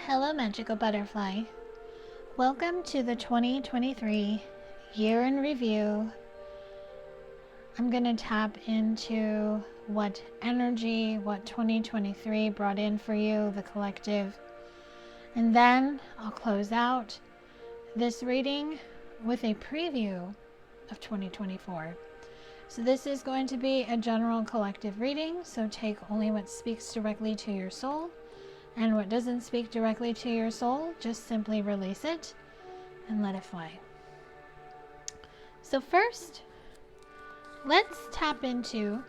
Hello, Magical Butterfly. Welcome to the 2023 Year in Review. I'm going to tap into what energy, what 2023 brought in for you, the collective. And then I'll close out this reading with a preview of 2024. So this is going to be a general collective reading, so take only what speaks directly to your soul. And what doesn't speak directly to your soul, just simply release it and let it fly. So first, let's tap into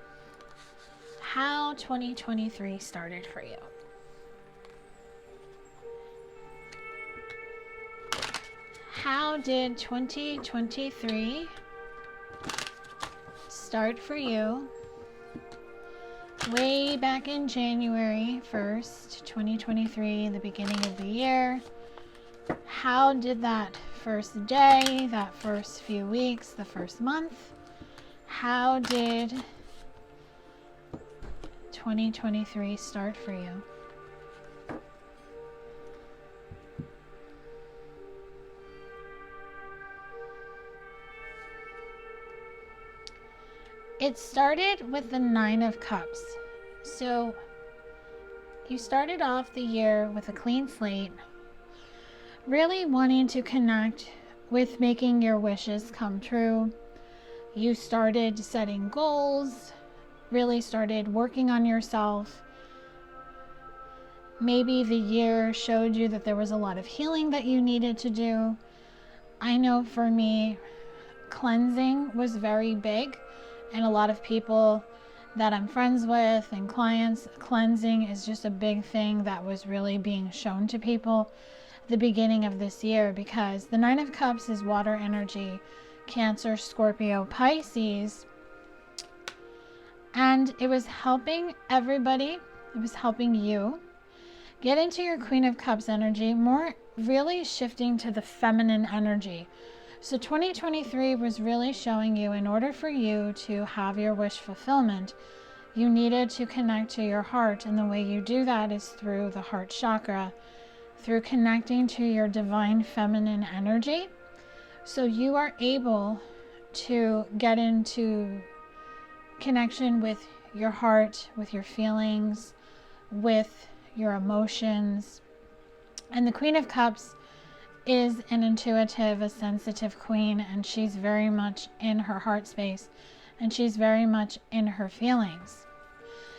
how 2023 started for you. How did 2023 start for you? Way back in January 1st, 2023, the beginning of the year. How did that first day, that first few weeks, the first month, how did 2023 start for you? It started with the 9 of Cups. So you started off the year with a clean slate, really wanting to connect with making your wishes come true. You started setting goals, really started working on yourself. Maybe the year showed you that there was a lot of healing that you needed to do. I know for me, cleansing was very big. And a lot of people that I'm friends with and clients, cleansing is just a big thing that was really being shown to people at the beginning of this year, because the 9 of Cups is water energy, Cancer, Scorpio, Pisces. And it was helping everybody. It was helping you get into your Queen of Cups energy, more really shifting to the feminine energy. So 2023 was really showing you, in order for you to have your wish fulfillment, you needed to connect to your heart. And the way you do that is through the heart chakra, through connecting to your divine feminine energy. So you are able to get into connection with your heart, with your feelings, with your emotions. And the Queen of Cups is an intuitive, a sensitive queen, and she's very much in her heart space, and she's very much in her feelings.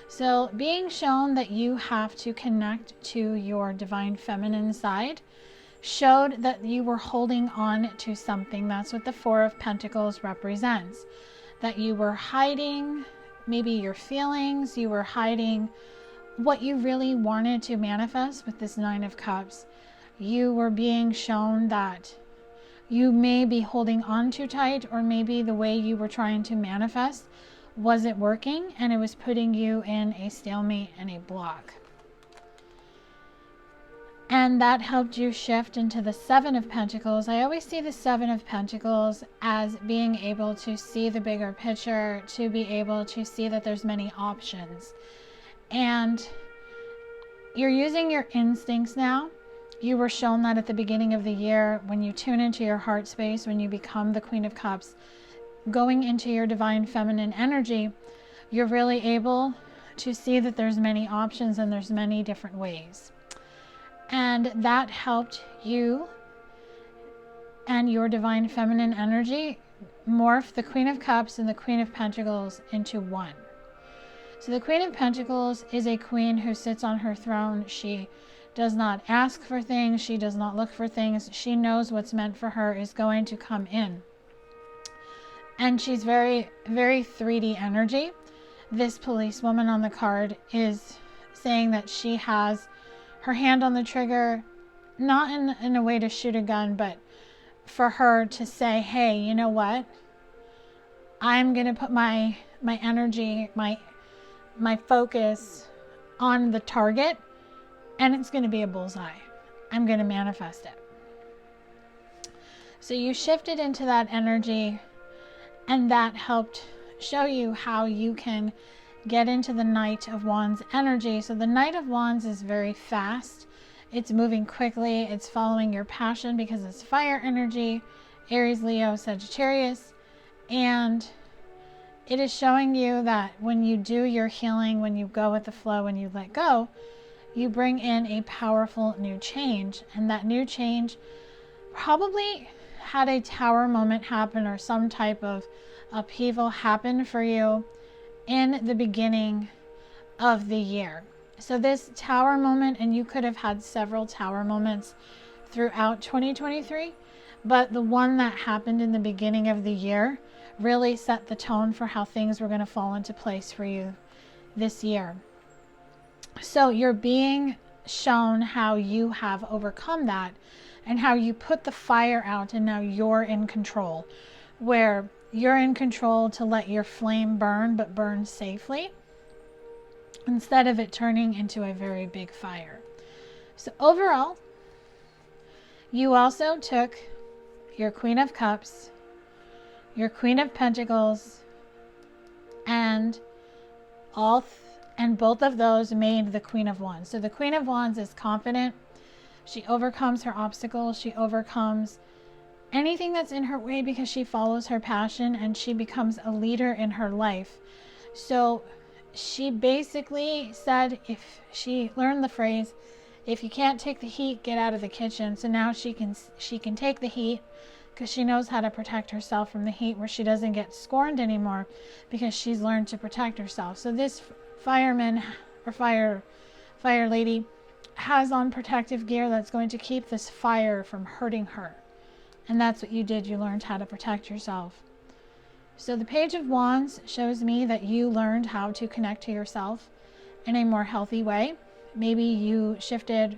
So being shown that you have to connect to your divine feminine side showed that you were holding on to something. That's what the 4 of Pentacles represents, that you were hiding maybe your feelings, you were hiding what you really wanted to manifest with this 9 of Cups. You were being shown that you may be holding on too tight, or maybe the way you were trying to manifest wasn't working, and it was putting you in a stalemate and a block. And that helped you shift into the 7 of Pentacles. I always see the 7 of Pentacles as being able to see the bigger picture, to be able to see that there's many options. And you're using your instincts now. You were shown that at the beginning of the year, when you tune into your heart space, when you become the Queen of Cups, going into your divine feminine energy, you're really able to see that there's many options and there's many different ways. And that helped you and your divine feminine energy morph the Queen of Cups and the Queen of Pentacles into one. So the Queen of Pentacles is a queen who sits on her throne. She does not ask for things. She does not look for things. She knows what's meant for her is going to come in. And she's very, very 3D energy. This policewoman on the card is saying that she has her hand on the trigger, not in a way to shoot a gun, but for her to say, hey, you know what? I'm going to put my energy, my focus on the target, and it's going to be a bullseye. I'm going to manifest it. So you shifted into that energy, and that helped show you how you can get into the Knight of Wands energy. So the Knight of Wands is very fast. It's moving quickly. It's following your passion because it's fire energy, Aries, Leo, Sagittarius. And it is showing you that when you do your healing, when you go with the flow, when you let go, you bring in a powerful new change. And that new change probably had a tower moment happen or some type of upheaval happen for you in the beginning of the year. So this tower moment, and you could have had several tower moments throughout 2023, but the one that happened in the beginning of the year really set the tone for how things were going to fall into place for you this year. So you're being shown how you have overcome that and how you put the fire out, and now you're in control, where you're in control to let your flame burn, but burn safely instead of it turning into a very big fire. So overall, you also took your Queen of Cups, your Queen of Pentacles, and both of those made the Queen of Wands. So the Queen of Wands is confident. She overcomes her obstacles. She overcomes anything that's in her way because she follows her passion, and she becomes a leader in her life. So she basically said, if she learned the phrase, if you can't take the heat, get out of the kitchen. So now she can take the heat because she knows how to protect herself from the heat, where she doesn't get scorned anymore because she's learned to protect herself. So this fireman or fire lady has on protective gear that's going to keep this fire from hurting her. And that's what you did. You learned how to protect yourself. So the Page of Wands shows me that you learned how to connect to yourself in a more healthy way. Maybe you shifted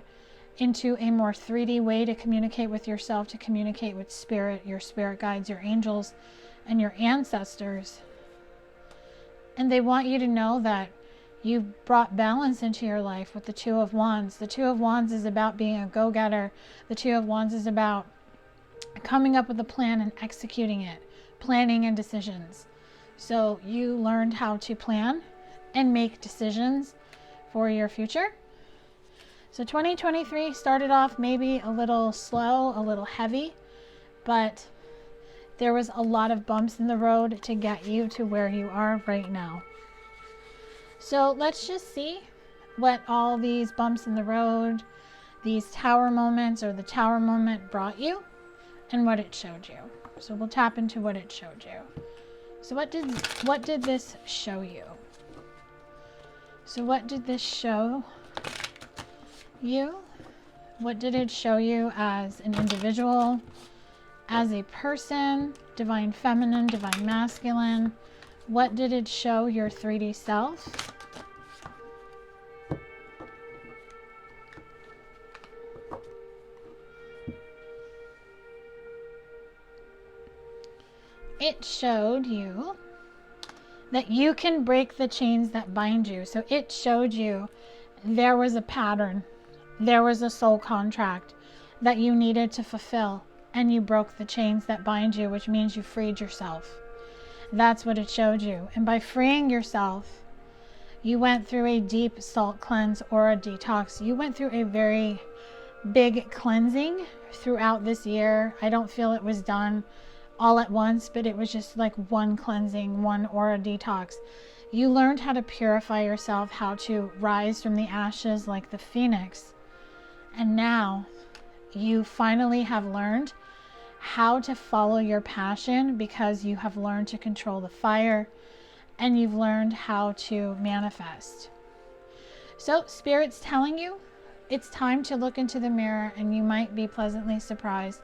into a more 3D way to communicate with yourself, to communicate with spirit, your spirit guides, your angels, and your ancestors. And they want you to know that you've brought balance into your life with the Two of Wands. The Two of Wands is about being a go-getter. The Two of Wands is about coming up with a plan and executing it, planning and decisions. So you learned how to plan and make decisions for your future. So 2023 started off maybe a little slow, a little heavy, but there was a lot of bumps in the road to get you to where you are right now. So let's just see what all these bumps in the road, these tower moments, or the tower moment brought you, and what it showed you. So we'll tap into what it showed you. So what did this show you? So what did this show you? What did it show you as an individual, as a person, divine feminine, divine masculine? What did it show your 3D self? It showed you that you can break the chains that bind you. So it showed you there was a pattern. There was a soul contract that you needed to fulfill, and you broke the chains that bind you, which means you freed yourself. That's what it showed you. And by freeing yourself, you went through a deep salt cleanse or a detox. You went through a very big cleansing throughout this year. I don't feel it was done all at once, but it was just like one cleansing, one aura detox. You learned how to purify yourself, how to rise from the ashes like the phoenix. And now you finally have learned how to follow your passion, because you have learned to control the fire, and you've learned how to manifest. So Spirit's telling you it's time to look into the mirror, and you might be pleasantly surprised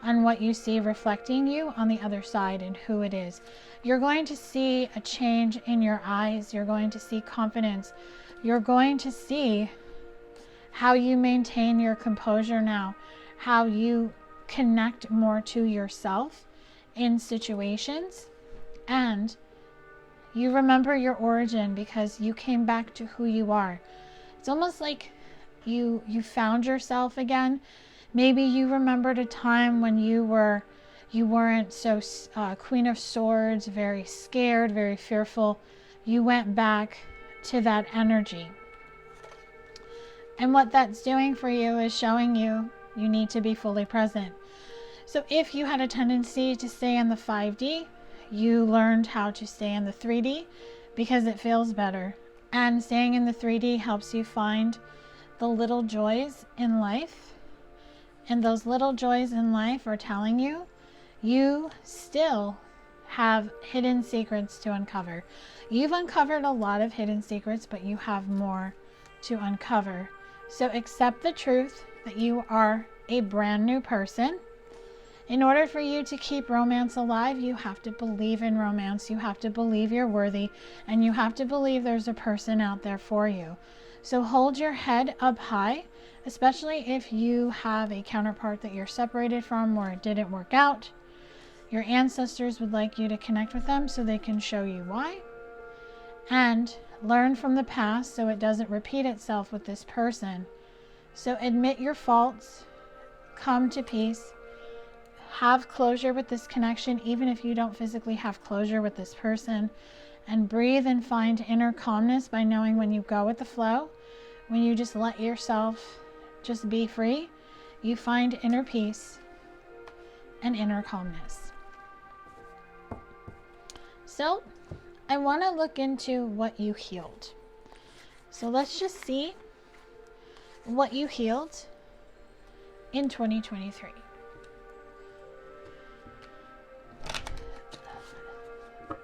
on what you see reflecting you on the other side and who it is. You're going to see a change in your eyes. You're going to see confidence. You're going to see how you maintain your composure now, how you connect more to yourself in situations, and you remember your origin because you came back to who you are. It's almost like you found yourself again. Maybe you remembered a time when you weren't so Queen of Swords, very scared, very fearful. You went back to that energy. And what that's doing for you is showing you you need to be fully present. So if you had a tendency to stay in the 5D, you learned how to stay in the 3D because it feels better. And staying in the 3D helps you find the little joys in life. And those little joys in life are telling you you still have hidden secrets to uncover. You've uncovered a lot of hidden secrets, but you have more to uncover. So accept the truth that you are a brand new person. In order for you to keep romance alive, you have to believe in romance. You have to believe you're worthy, and you have to believe there's a person out there for you. So hold your head up high, especially if you have a counterpart that you're separated from or it didn't work out. Your ancestors would like you to connect with them so they can show you why. And learn from the past so it doesn't repeat itself with this person. So admit your faults, come to peace, have closure with this connection, even if you don't physically have closure with this person, and breathe and find inner calmness by knowing when you go with the flow, when you just let yourself just be free, you find inner peace and inner calmness. So I want to look into what you healed. So let's just see what you healed in 2023.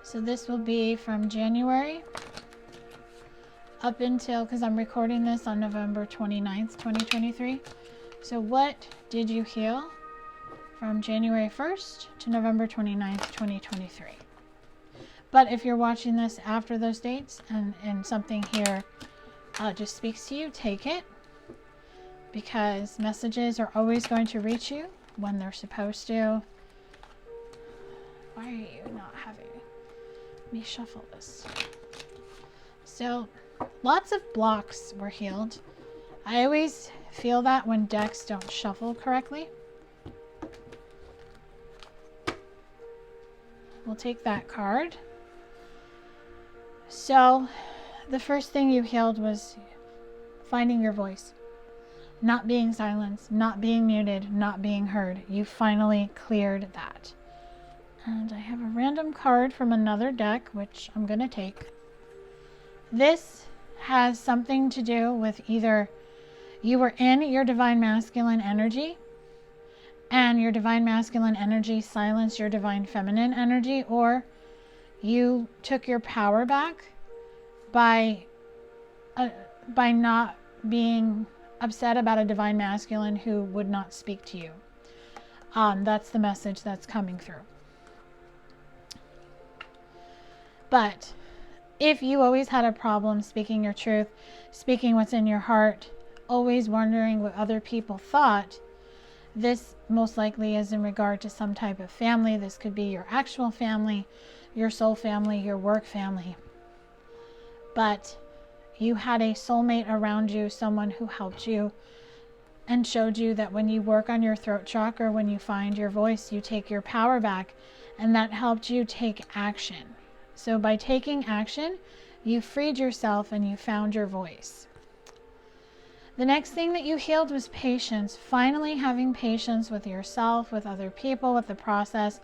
So this will be from January up until, because I'm recording this on November 29th, 2023. So what did you heal from January 1st to November 29th, 2023? But if you're watching this after those dates and something here just speaks to you, take it, because messages are always going to reach you when they're supposed to. Why are you not having me shuffle this? So lots of blocks were healed. I always feel that when decks don't shuffle correctly. We'll take that card. So the first thing you healed was finding your voice, not being silenced, not being muted, not being heard. You finally cleared that. And I have a random card from another deck, which I'm going to take. This has something to do with either you were in your divine masculine energy and your divine masculine energy silenced your divine feminine energy, or you took your power back by not being upset about a divine masculine who would not speak to you. That's the message that's coming through. But if you always had a problem speaking your truth, speaking what's in your heart, always wondering what other people thought, this most likely is in regard to some type of family. This could be your actual family, your soul family, your work family. But you had a soulmate around you, someone who helped you and showed you that when you work on your throat chakra, when you find your voice, you take your power back, and that helped you take action. So by taking action, you freed yourself and you found your voice. The next thing that you healed was patience. Finally having patience with yourself, with other people, with the process.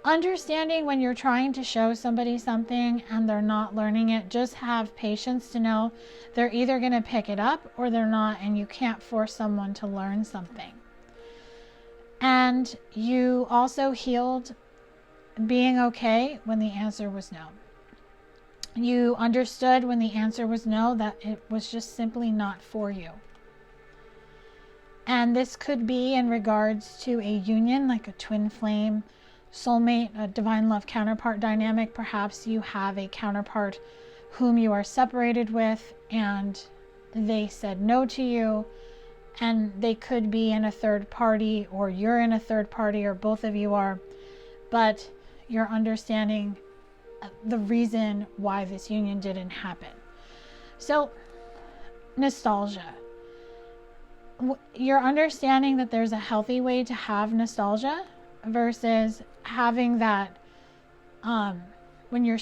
Understanding when you're trying to show somebody something and they're not learning it, just have patience to know they're either going to pick it up or they're not, and you can't force someone to learn something. And you also healed being okay when the answer was no. You understood when the answer was no that it was just simply not for you. And this could be in regards to a union, like a twin flame, soulmate, a divine love counterpart dynamic. Perhaps you have a counterpart whom you are separated with and they said no to you, and they could be in a third party, or you're in a third party, or both of you are, but you're understanding the reason why this union didn't happen. So nostalgia, you're understanding that there's a healthy way to have nostalgia versus having that when you're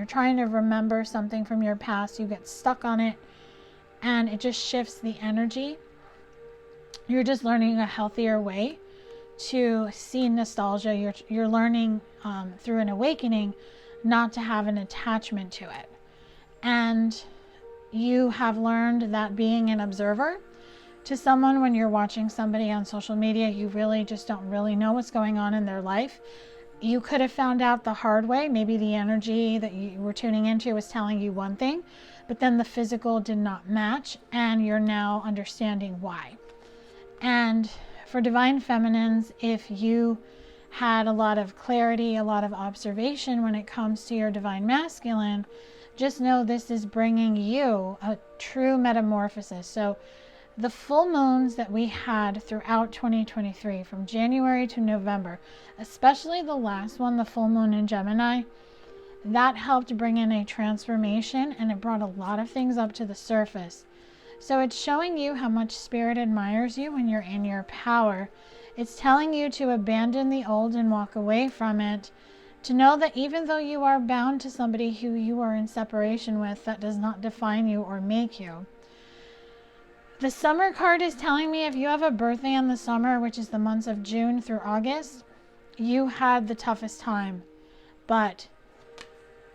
trying to remember something from your past, you get stuck on it and it just shifts the energy. You're just learning a healthier way to see nostalgia. You're learning through an awakening not to have an attachment to it. And you have learned that being an observer to someone, when you're watching somebody on social media, you really just don't really know what's going on in their life. You could have found out the hard way. Maybe the energy that you were tuning into was telling you one thing, but then the physical did not match, and you're now understanding why. And for divine feminines, if you had a lot of clarity, a lot of observation when it comes to your divine masculine, just know this is bringing you a true metamorphosis. So the full moons that we had throughout 2023, from January to November, especially the last one, the full moon in Gemini, that helped bring in a transformation, and it brought a lot of things up to the surface. So it's showing you how much Spirit admires you when you're in your power. It's telling you to abandon the old and walk away from it, to know that even though you are bound to somebody who you are in separation with, that does not define you or make you. The summer card is telling me if you have a birthday in the summer, which is the months of June through August, you had the toughest time, but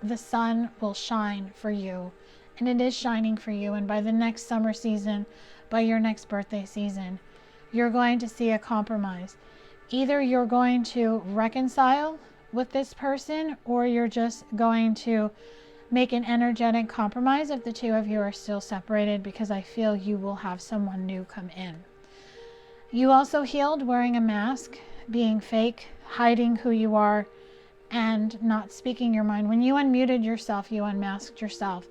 the sun will shine for you, and it is shining for you. And by the next summer season, by your next birthday season, you're going to see a compromise. Either you're going to reconcile with this person, or you're just going to make an energetic compromise if the two of you are still separated, because I feel you will have someone new come in. You also healed wearing a mask, being fake, hiding who you are, and not speaking your mind. When you unmuted yourself, you unmasked yourself.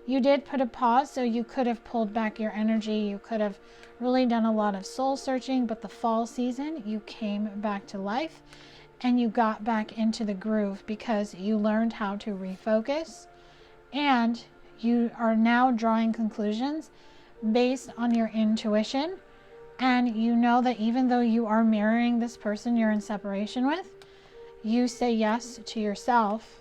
You did put a pause, so you could have pulled back your energy. You could have really done a lot of soul searching, but the fall season, you came back to life and you got back into the groove because you learned how to refocus, and you are now drawing conclusions based on your intuition. And you know that even though you are mirroring this person you're in separation with, you say yes to yourself.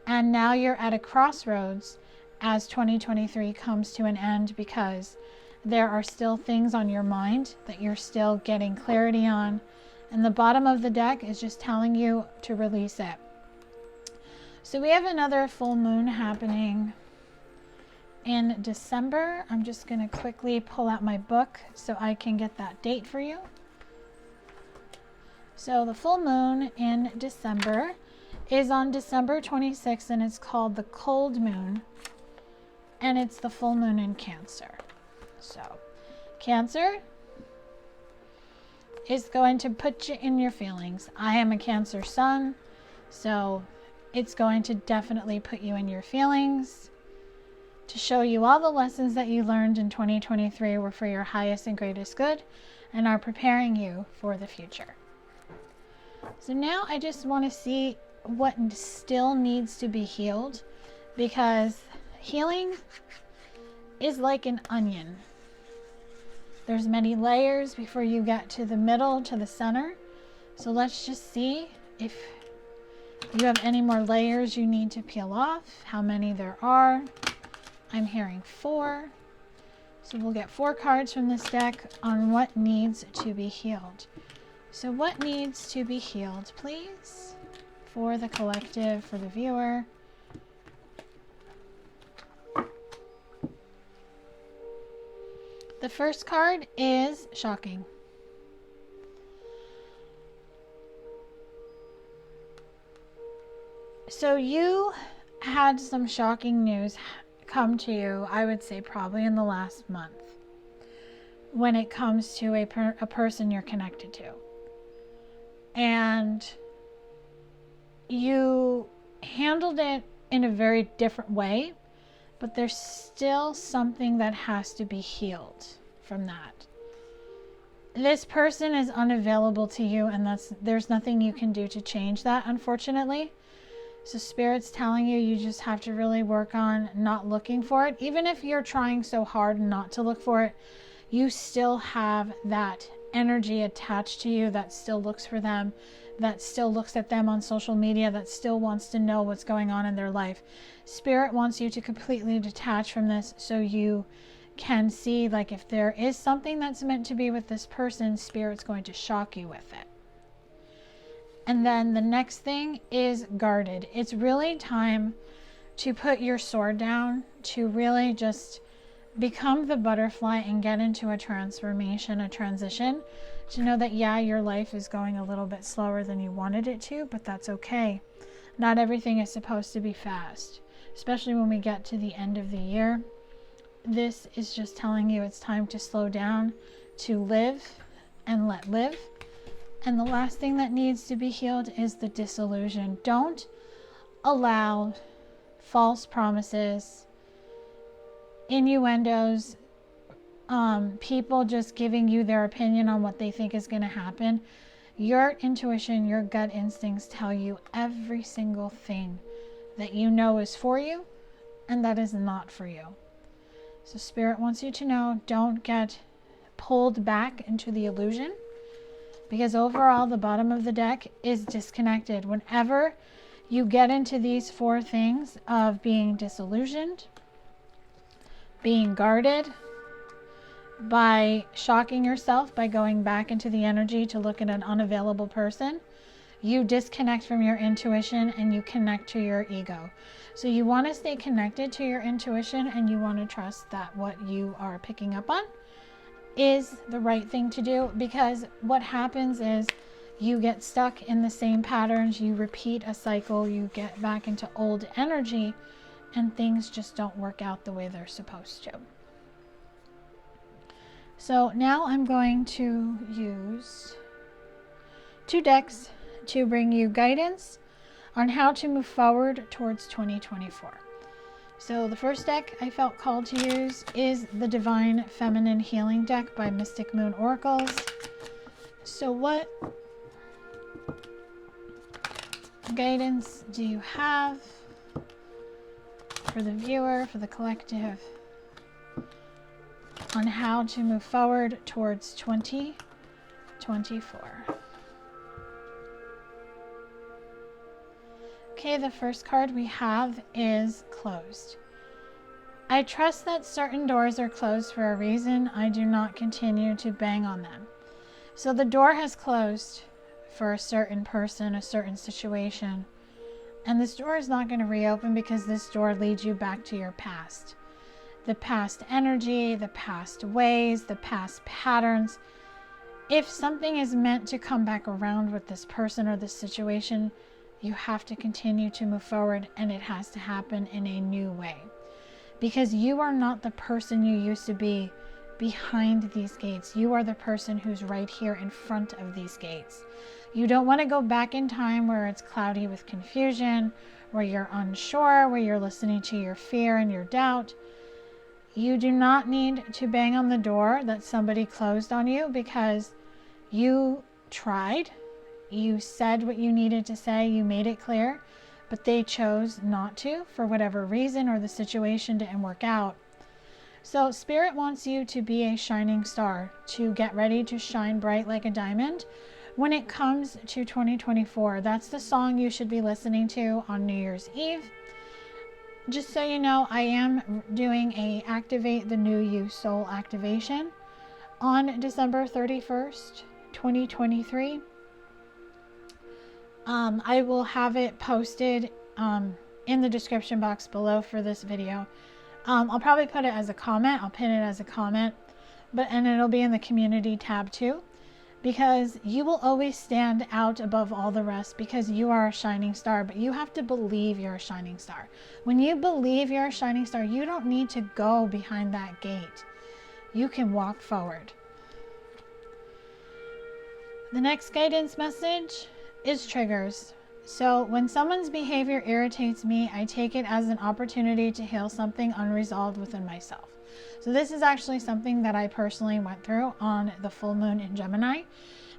And now you're at a crossroads as 2023 comes to an end, because there are still things on your mind that you're still getting clarity on. And the bottom of the deck is just telling you to release it. So we have another full moon happening in December. I'm just going to quickly pull out my book so I can get that date for you. So the full moon in December is on December 26th, and it's called the cold moon, and it's the full moon in Cancer. So Cancer is going to put you in your feelings. I am a Cancer sun, so it's going to definitely put you in your feelings, to show you all the lessons that you learned in 2023 were for your highest and greatest good and are preparing you for the future. So now I just want to see what still needs to be healed, because healing is like an onion. There's many layers before you get to the middle, to the center. So let's just see if you have any more layers you need to peel off, how many there are. I'm hearing 4. So we'll get 4 cards from this deck on what needs to be healed. So what needs to be healed, please, for the collective, for the viewer? The first card is shocking. So you had some shocking news come to you, I would say probably in the last month, when it comes to a person you're connected to. And you handled it in a very different way, but there's still something that has to be healed from that. This person is unavailable to you, and there's nothing you can do to change that, unfortunately. So Spirit's telling you, you just have to really work on not looking for it. Even if you're trying so hard not to look for it, you still have that energy attached to you that still looks for them, that still looks at them on social media, that still wants to know what's going on in their life. Spirit wants you to completely detach from this so you can see, like, if there is something that's meant to be with this person, Spirit's going to shock you with it. And then the next thing is guarded. It's really time to put your sword down, to really just become the butterfly and get into a transformation, a transition, to know that, yeah, your life is going a little bit slower than you wanted it to, but that's okay. Not everything is supposed to be fast, especially when we get to the end of the year. This is just telling you it's time to slow down, to live and let live. And the last thing that needs to be healed is the disillusion. Don't allow false promises, innuendos, people just giving you their opinion on what they think is going to happen. Your intuition, your gut instincts tell you every single thing that you know is for you and that is not for you. So Spirit wants you to know, don't get pulled back into the illusion, because overall the bottom of the deck is disconnected. Whenever you get into these four things of being disillusioned, being guarded, by shocking yourself, by going back into the energy to look at an unavailable person, you disconnect from your intuition and you connect to your ego. So you want to stay connected to your intuition, and you want to trust that what you are picking up on is the right thing to do, because what happens is you get stuck in the same patterns, you repeat a cycle, you get back into old energy, and things just don't work out the way they're supposed to. So now I'm going to use 2 decks to bring you guidance on how to move forward towards 2024. So the first deck I felt called to use is the Divine Feminine Healing deck by Mystic Moon Oracles. So what guidance do you have for the viewer, for the collective, on how to move forward towards 2024? Okay, the first card we have is closed. I trust that certain doors are closed for a reason. I do not continue to bang on them. So the door has closed for a certain person, a certain situation, and this door is not going to reopen, because this door leads you back to your past. The past energy, the past ways, the past patterns. If something is meant to come back around with this person or this situation, you have to continue to move forward, and it has to happen in a new way, because you are not the person you used to be behind these gates. You are the person who's right here in front of these gates. You don't want to go back in time where it's cloudy with confusion, where you're unsure, where you're listening to your fear and your doubt. You do not need to bang on the door that somebody closed on you, because you tried. You said what you needed to say, you made it clear, but they chose not to for whatever reason, or the situation didn't work out. So Spirit wants you to be a shining star, to get ready to shine bright like a diamond when it comes to 2024. That's the song you should be listening to on New Year's Eve. Just so you know, I am doing a Activate the New You Soul activation on December 31st, 2023. I will have it posted in the description box below for this video. I'll probably put it as a comment. I'll pin it as a comment, and it'll be in the community tab too, because you will always stand out above all the rest, because you are a shining star, but you have to believe you're a shining star. When you believe you're a shining star, you don't need to go behind that gate. You can walk forward. The next guidance message is triggers. So when someone's behavior irritates me, I take it as an opportunity to heal something unresolved within myself. So this is actually something that I personally went through on the full moon in Gemini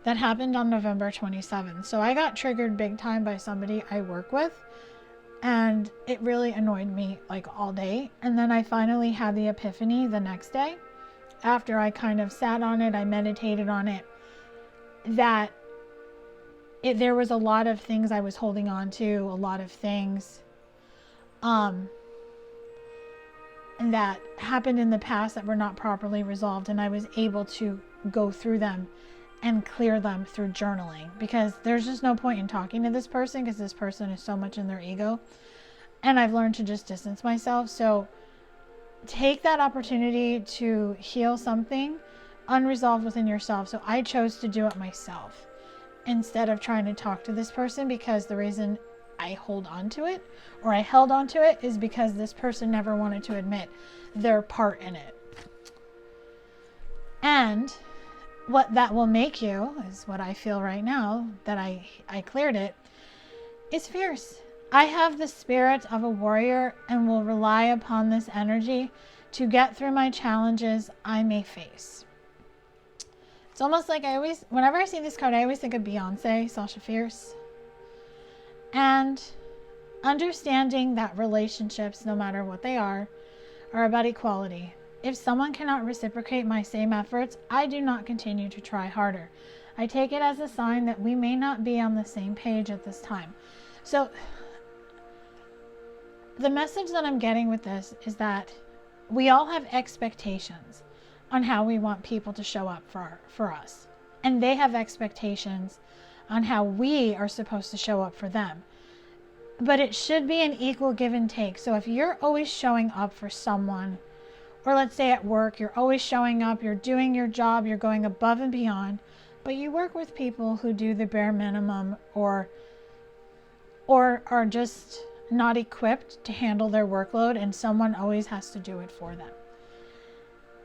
that happened on November 27th. So I got triggered big time by somebody I work with, and it really annoyed me like all day. And then I finally had the epiphany the next day, after I kind of sat on it, I meditated on it, that there was a lot of things I was holding on to, a lot of things that happened in the past that were not properly resolved, and I was able to go through them and clear them through journaling, because there's just no point in talking to this person because this person is so much in their ego, and I've learned to just distance myself. So take that opportunity to heal something unresolved within yourself. So I chose to do it myself instead of trying to talk to this person, because the reason I hold on to it, or I held on to it, is because this person never wanted to admit their part in it. And what that will make you, is what I feel right now that I cleared it, is fierce. I have the spirit of a warrior and will rely upon this energy to get through my challenges I may face. It's almost like whenever I see this card, I always think of Beyonce, Sasha Fierce. And understanding that relationships, no matter what they are about equality. If someone cannot reciprocate my same efforts, I do not continue to try harder. I take it as a sign that we may not be on the same page at this time. So the message that I'm getting with this is that we all have expectations on how we want people to show up for us. And they have expectations on how we are supposed to show up for them. But it should be an equal give and take. So if you're always showing up for someone, or let's say at work, you're always showing up, you're doing your job, you're going above and beyond, but you work with people who do the bare minimum, or are just not equipped to handle their workload, and someone always has to do it for them.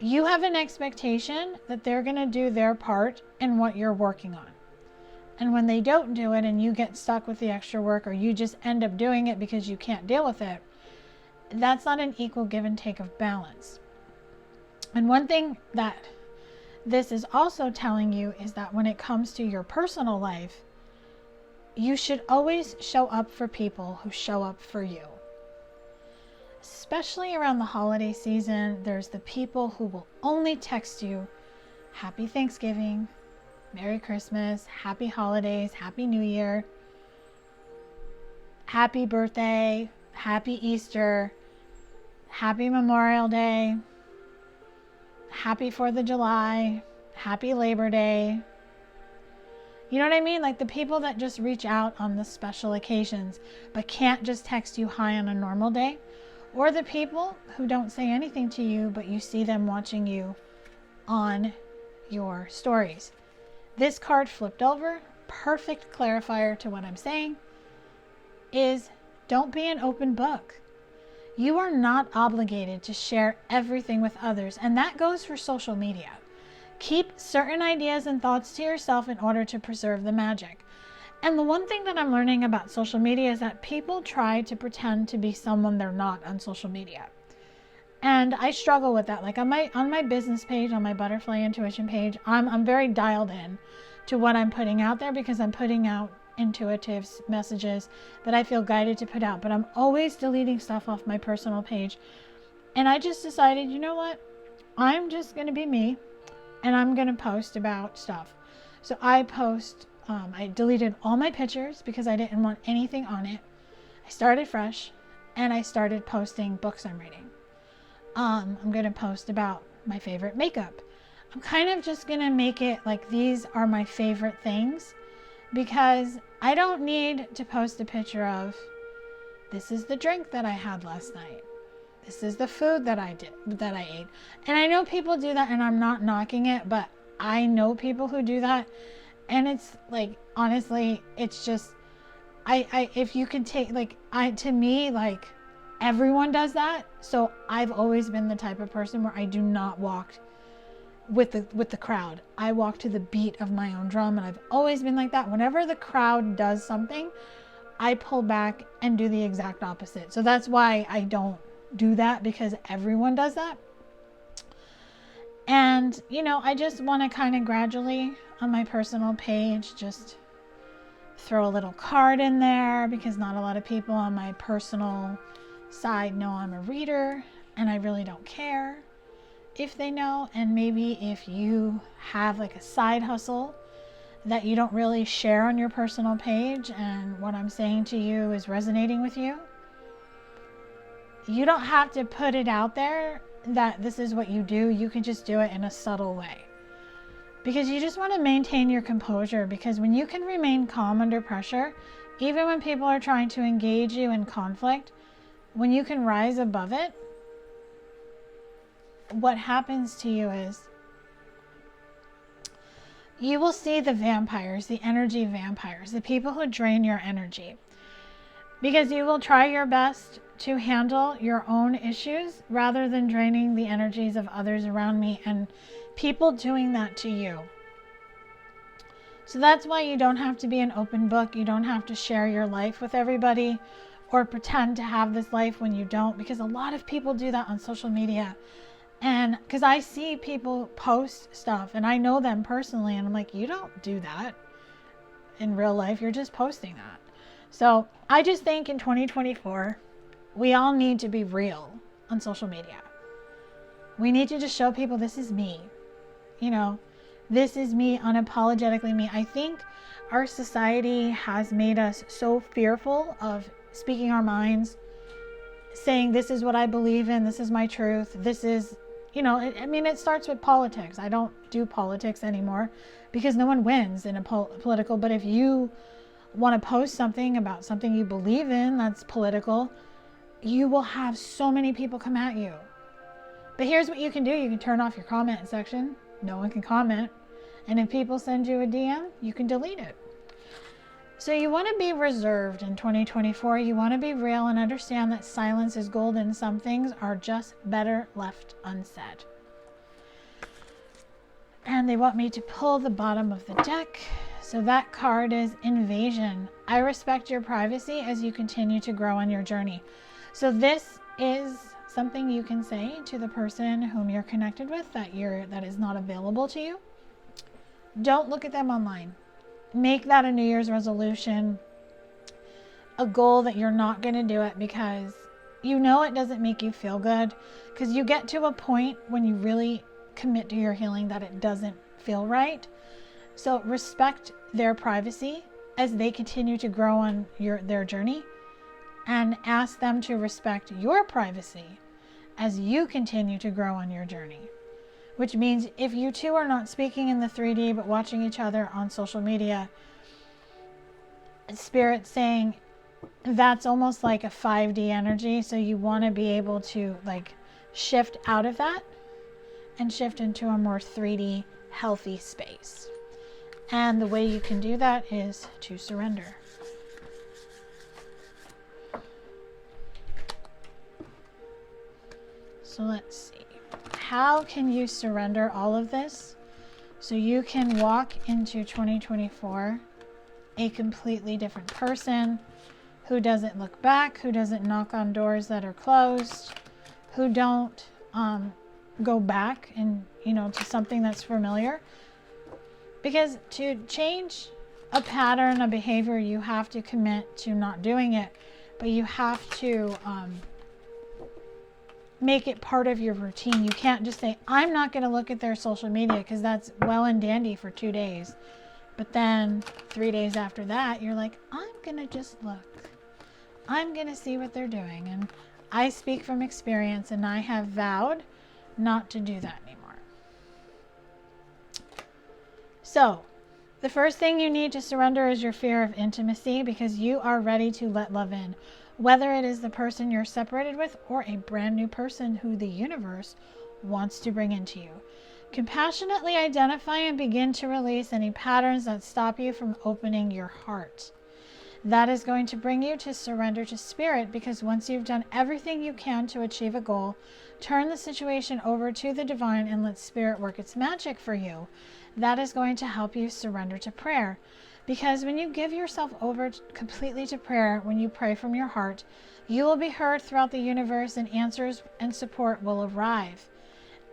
You have an expectation that they're going to do their part in what you're working on. And when they don't do it and you get stuck with the extra work, or you just end up doing it because you can't deal with it, that's not an equal give and take of balance. And one thing that this is also telling you is that when it comes to your personal life, you should always show up for people who show up for you. Especially around the holiday season, there's the people who will only text you, Happy Thanksgiving, Merry Christmas, Happy Holidays, Happy New Year, Happy Birthday, Happy Easter, Happy Memorial Day, Happy 4th of July, Happy Labor Day. You know what I mean? Like the people that just reach out on the special occasions but can't just text you hi on a normal day. Or the people who don't say anything to you but you see them watching you on your stories. This card flipped over, perfect clarifier to what I'm saying, is don't be an open book. You are not obligated to share everything with others, and that goes for social media. Keep certain ideas and thoughts to yourself in order to preserve the magic. And the one thing that I'm learning about social media is that people try to pretend to be someone they're not on social media. And I struggle with that. Like on my business page, on my Butterfly Intuition page, I'm very dialed in to what I'm putting out there, because I'm putting out intuitive messages that I feel guided to put out. But I'm always deleting stuff off my personal page. And I just decided, you know what? I'm just going to be me, and I'm going to post about stuff. So I deleted all my pictures because I didn't want anything on it. I started fresh, and I started posting books I'm reading. I'm going to post about my favorite makeup. I'm kind of just going to make it like these are my favorite things, because I don't need to post a picture of this is the drink that I had last night. This is the food that I ate. And I know people do that, and I'm not knocking it, but I know people who do that. And it's like, honestly, it's just, if you could take, to me, everyone does that. So I've always been the type of person where I do not walk with the crowd. I walk to the beat of my own drum, and I've always been like that. Whenever the crowd does something, I pull back and do the exact opposite. So that's why I don't do that, because everyone does that. And, I just want to kind of gradually on my personal page just throw a little card in there, because not a lot of people on my personal side know I'm a reader, and I really don't care if they know. And maybe if you have like a side hustle that you don't really share on your personal page, and what I'm saying to you is resonating with you, you don't have to put it out there that this is what you do. You can just do it in a subtle way. Because you just want to maintain your composure, because when you can remain calm under pressure, even when people are trying to engage you in conflict, when you can rise above it, what happens to you is you will see the vampires, the energy vampires, the people who drain your energy. Because you will try your best to handle your own issues rather than draining the energies of others around me and people doing that to you. So that's why you don't have to be an open book. You don't have to share your life with everybody or pretend to have this life when you don't, because a lot of people do that on social media. And because I see people post stuff and I know them personally, and I'm like, you don't do that in real life. You're just posting that. So I just think in 2024, we all need to be real on social media. We need to just show people, this is me. You know, this is me, unapologetically me. I think our society has made us so fearful of speaking our minds, saying this is what I believe in, this is my truth, this is, you know, it starts with politics. I don't do politics anymore because no one wins in a political, but if you want to post something about something you believe in that's political, you will have so many people come at you. But here's what you can do. You can turn off your comment section. No one can comment. And if people send you a DM, you can delete it. So you want to be reserved in 2024. You want to be real and understand that silence is gold and some things are just better left unsaid. And they want me to pull the bottom of the deck. So that card is Invasion. I respect your privacy as you continue to grow on your journey. So this is something you can say to the person whom you're connected with that is not available to you. Don't look at them online. Make that a New Year's resolution, a goal that you're not going to do it because you know it doesn't make you feel good, because you get to a point when you really commit to your healing that it doesn't feel right. So respect their privacy as they continue to grow on their journey, and ask them to respect your privacy as you continue to grow on your journey. Which means if you two are not speaking in the 3D but watching each other on social media, Spirit saying that's almost like a 5D energy. So you want to be able to like shift out of that and shift into a more 3D healthy space. And the way you can do that is to surrender. So let's see. How can you surrender all of this so you can walk into 2024 a completely different person who doesn't look back, who doesn't knock on doors that are closed, who don't go back and, to something that's familiar? Because to change a pattern, a behavior, you have to commit to not doing it, but you have to make it part of your routine. You can't just say, I'm not going to look at their social media, because that's well and dandy for 2 days. But then 3 days after that, you're like, I'm going to just look. I'm going to see what they're doing. And I speak from experience, and I have vowed not to do that anymore. So the first thing you need to surrender is your fear of intimacy, because you are ready to let love in. Whether it is the person you're separated with or a brand new person who the universe wants to bring into you. Compassionately identify and begin to release any patterns that stop you from opening your heart. That is going to bring you to surrender to Spirit, because once you've done everything you can to achieve a goal, turn the situation over to the divine and let Spirit work its magic for you. That is going to help you surrender to prayer. Because when you give yourself over completely to prayer, when you pray from your heart, you will be heard throughout the universe, and answers and support will arrive.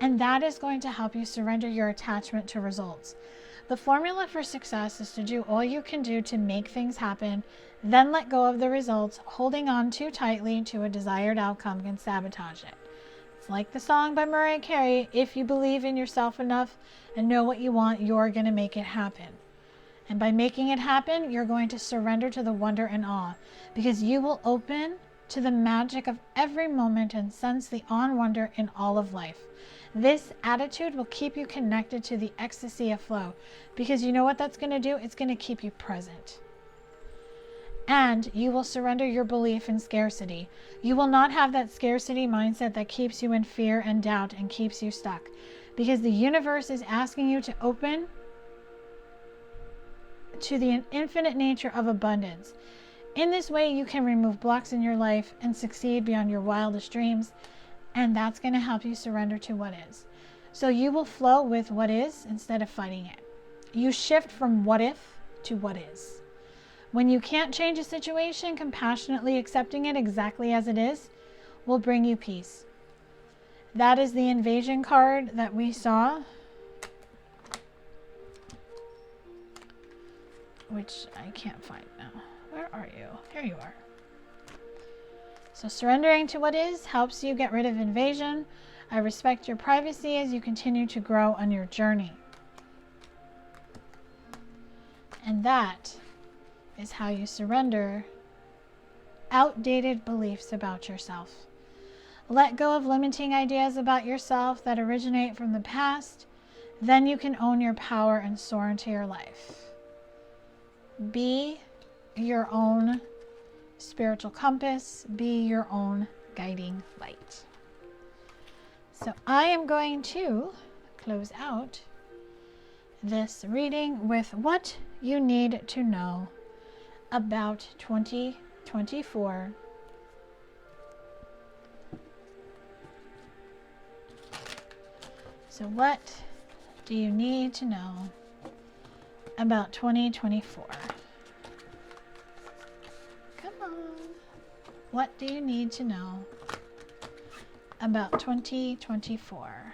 And that is going to help you surrender your attachment to results. The formula for success is to do all you can do to make things happen, then let go of the results. Holding on too tightly to a desired outcome can sabotage it. It's like the song by Mariah Carey, if you believe in yourself enough and know what you want, you're going to make it happen. And by making it happen, you're going to surrender to the wonder and awe, because you will open to the magic of every moment and sense the awe and wonder in all of life. This attitude will keep you connected to the ecstasy of flow, because you know what that's going to do? It's going to keep you present. And you will surrender your belief in scarcity. You will not have that scarcity mindset that keeps you in fear and doubt and keeps you stuck, because the universe is asking you to open to the infinite nature of abundance. In this way, you can remove blocks in your life and succeed beyond your wildest dreams. And that's going to help you surrender to what is. So you will flow with what is instead of fighting it. You shift from what if to what is. When you can't change a situation, compassionately accepting it exactly as it is will bring you peace. That is the invasion card that we saw, which I can't find now. Where are you? Here you are. So surrendering to what is helps you get rid of invasion. I respect your privacy as you continue to grow on your journey. And that is how you surrender outdated beliefs about yourself. Let go of limiting ideas about yourself that originate from the past. Then you can own your power and soar into your life. Be your own spiritual compass. Be your own guiding light. So I am going to close out this reading with what you need to know about 2024. So what do you need to know about 2024? Come on. What do you need to know about 2024?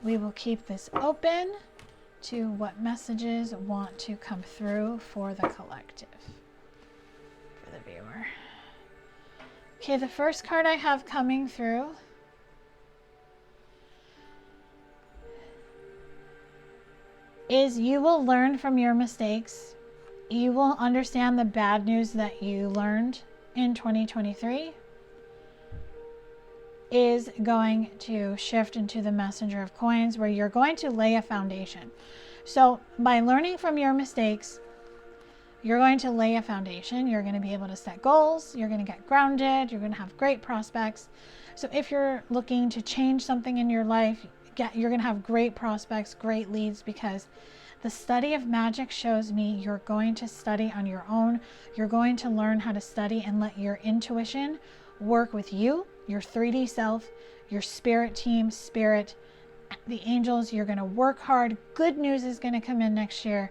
We will keep this open to what messages want to come through for the collective, for the viewer. Okay, the first card I have coming through is you will learn from your mistakes. You will understand the bad news that you learned in 2023 is going to shift into the Messenger of Coins, where you're going to lay a foundation. So by learning from your mistakes, you're going to lay a foundation. You're going to be able to set goals. You're going to get grounded. You're going to have great prospects. So if you're looking to change something in your life, you're going to have great prospects, great leads, because the study of magic shows me you're going to study on your own. You're going to learn how to study and let your intuition work with you, your 3D self, your spirit team, spirit, the angels. You're going to work hard. Good news is going to come in next year,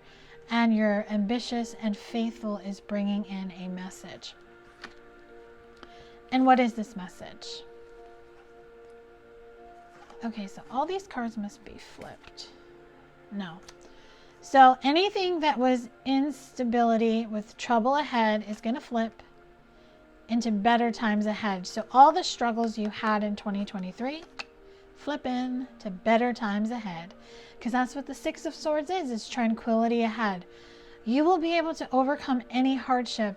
and you're ambitious and faithful is bringing in a message. And what is this message? Okay, so all these cards must be flipped. No. So anything that was instability with trouble ahead is going to flip into better times ahead. So all the struggles you had in 2023 flip in to better times ahead, because that's what the Six of Swords is. It's tranquility ahead. You will be able to overcome any hardship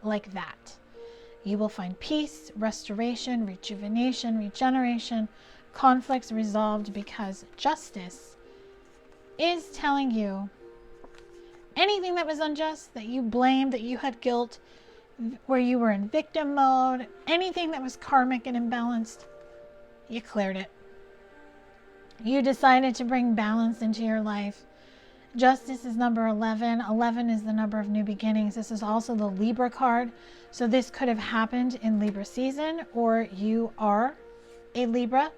like that. You will find peace, restoration, rejuvenation, regeneration, conflicts resolved, because justice is telling you anything that was unjust, that you blamed, that you had guilt, where you were in victim mode, anything that was karmic and imbalanced, you cleared it. You decided to bring balance into your life. Justice is number 11. 11 is the number of new beginnings. This is also the Libra card. So this could have happened in Libra season, or you are a Libra.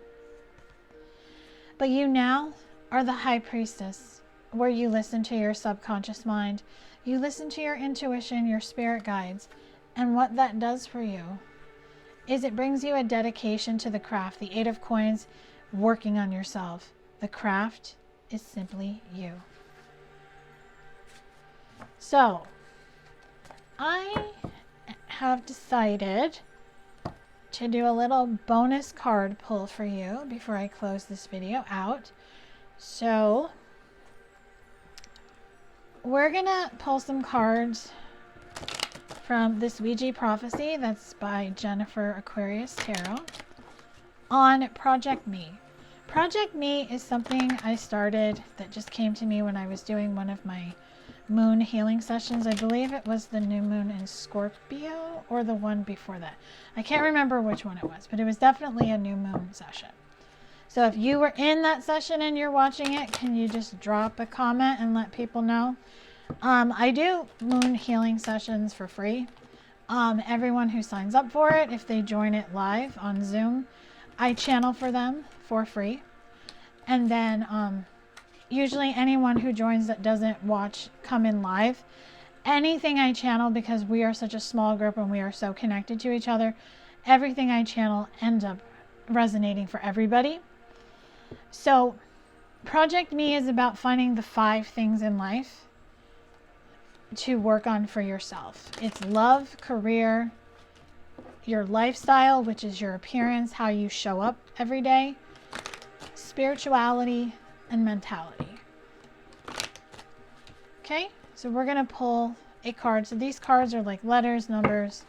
But you now are the High Priestess, where you listen to your subconscious mind. You listen to your intuition, your spirit guides. And what that does for you is it brings you a dedication to the craft. The Eight of Coins, working on yourself. The craft is simply you. So I have decided to do a little bonus card pull for you before I close this video out. So we're gonna pull some cards from this Ouija prophecy that's by Jennifer Aquarius Tarot on Project Me. Project Me is something I started that just came to me when I was doing one of my moon healing sessions. I believe it was the new moon in Scorpio or the one before that. I can't remember which one it was, but it was definitely a new moon session. So if you were in that session and you're watching it, can you just drop a comment and let people know? I do moon healing sessions for free. Everyone who signs up for it, if they join it live on Zoom, I channel for them for free. And then usually anyone who joins that doesn't come in live, anything I channel, because we are such a small group and we are so connected to each other, everything I channel ends up resonating for everybody. So Project Me is about finding the 5 things in life to work on for yourself. It's love, career, your lifestyle, which is your appearance, how you show up every day, spirituality, and mentality. Okay, so we're going to pull a card. So these cards are like letters, numbers,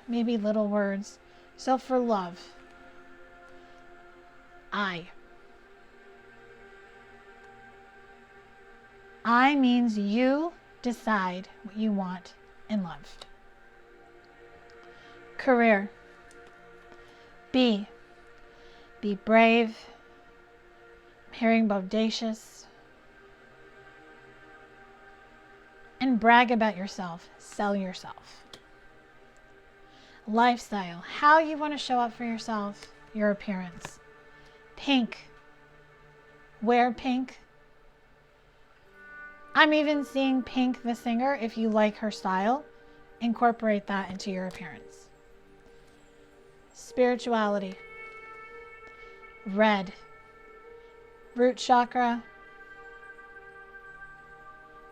maybe little words. So for love, I means you decide what you want in love. Career, be brave. I'm hearing bodacious. And brag about yourself. Sell yourself. Lifestyle, how you want to show up for yourself, your appearance. Pink, wear pink. I'm even seeing Pink the singer. If you like her style, incorporate that into your appearance. Spirituality, red, root chakra,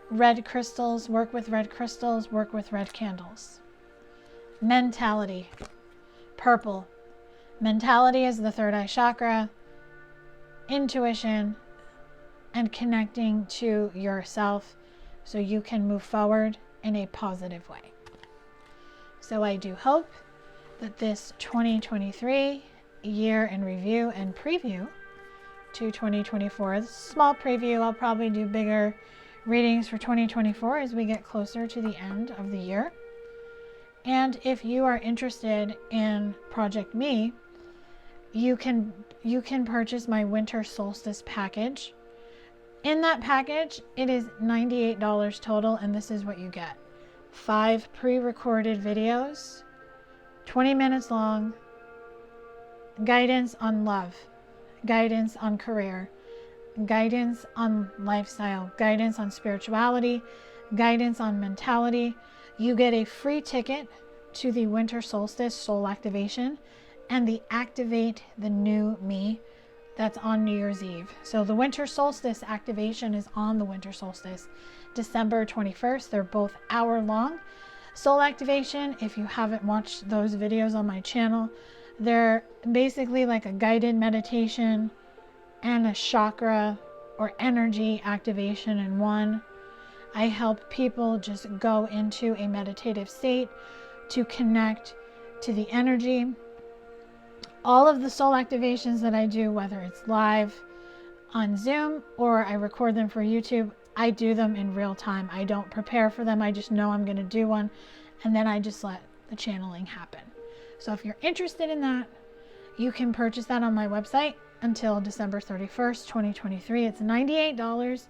red crystals, work with red crystals, work with red candles. Mentality, purple. Mentality is the third eye chakra, intuition, and connecting to yourself so you can move forward in a positive way. So I do hope that this 2023 year in review and preview to 2024, this small preview, I'll probably do bigger readings for 2024 as we get closer to the end of the year. And if you are interested in Project Me, you can purchase my winter solstice package. In that package, it is $98 total, and this is what you get. 5 pre-recorded videos, 20 minutes long, guidance on love, guidance on career, guidance on lifestyle, guidance on spirituality, guidance on mentality. You get a free ticket to the winter solstice soul activation and the Activate the New Me. That's on New Year's Eve. So the winter solstice activation is on the winter solstice, December 21st. They're both hour long. Soul activation, if you haven't watched those videos on my channel, they're basically like a guided meditation and a chakra or energy activation in one. I help people just go into a meditative state to connect to the energy. All of the soul activations that I do, whether it's live on Zoom or I record them for YouTube, I do them in real time. I don't prepare for them. I just know I'm going to do one, and then I just let the channeling happen. So if you're interested in that, you can purchase that on my website until December 31st, 2023. It's $98.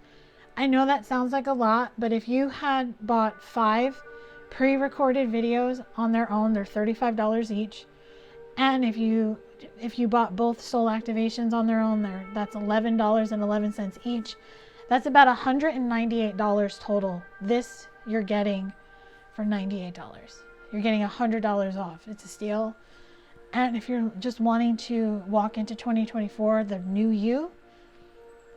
I know that sounds like a lot, but if you had bought 5 pre-recorded videos on their own, they're $35 each. And if you bought both soul activations on their own, that's $11.11 each. That's about $198 total. This you're getting for $98. You're getting $100 off. It's a steal. And if you're just wanting to walk into 2024, the new you,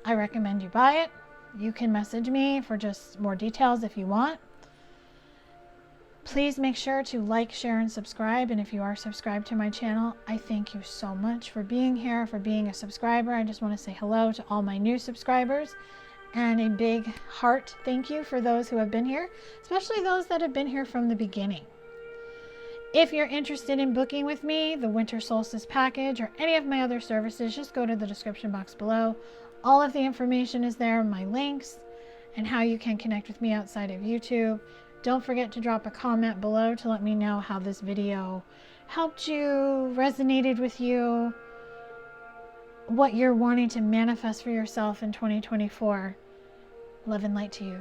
I recommend you buy it. You can message me for just more details if you want. Please make sure to like, share, and subscribe. And if you are subscribed to my channel, I thank you so much for being here, for being a subscriber. I just want to say hello to all my new subscribers And a big heart thank you for those who have been here, especially those that have been here from the beginning. If you're interested in booking with me, the Winter Solstice package, or any of my other services, just go to the description box below. All of the information is there, my links, and how you can connect with me outside of YouTube. Don't forget to drop a comment below to let me know how this video helped you, resonated with you, what you're wanting to manifest for yourself in 2024. Love and light to you.